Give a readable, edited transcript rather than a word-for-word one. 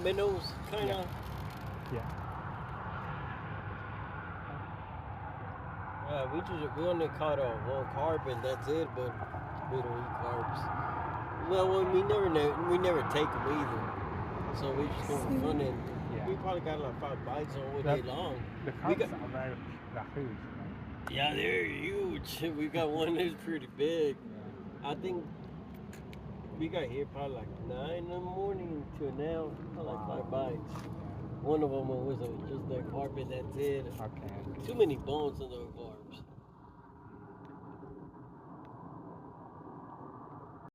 minnows, kind of. Yeah. We only caught one carp and that's it, but we don't eat carps. Well, we never take them either. So we just go for fun and we Yeah. probably got like 5 bites all The day long. the We got carps are very they're huge, right? yeah, they're huge. We got one that's pretty big. Yeah. I think we got here probably like 9 in the morning to now, probably like Wow. 5 bites. Yeah. One of them was just that carpet. That's it. Okay. Too many bones in the carp.